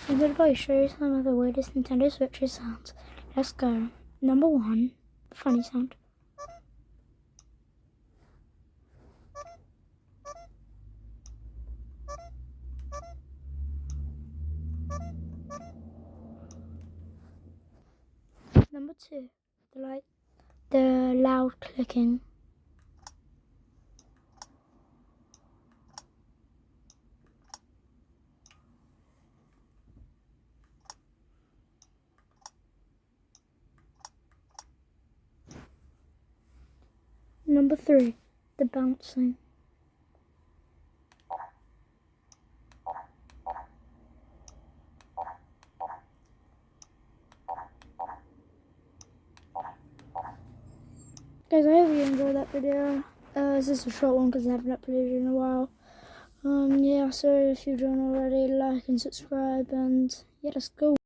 I'm going to show you some of the weirdest Nintendo Switch sounds. Let's go. Number 1, funny sound. Number 2, the loud clicking. Number 3, the bouncing. Guys, I hope you enjoyed that video. This is a short one because I haven't uploaded in a while. Yeah, so if you don't already, like and subscribe, and yeah, let's go.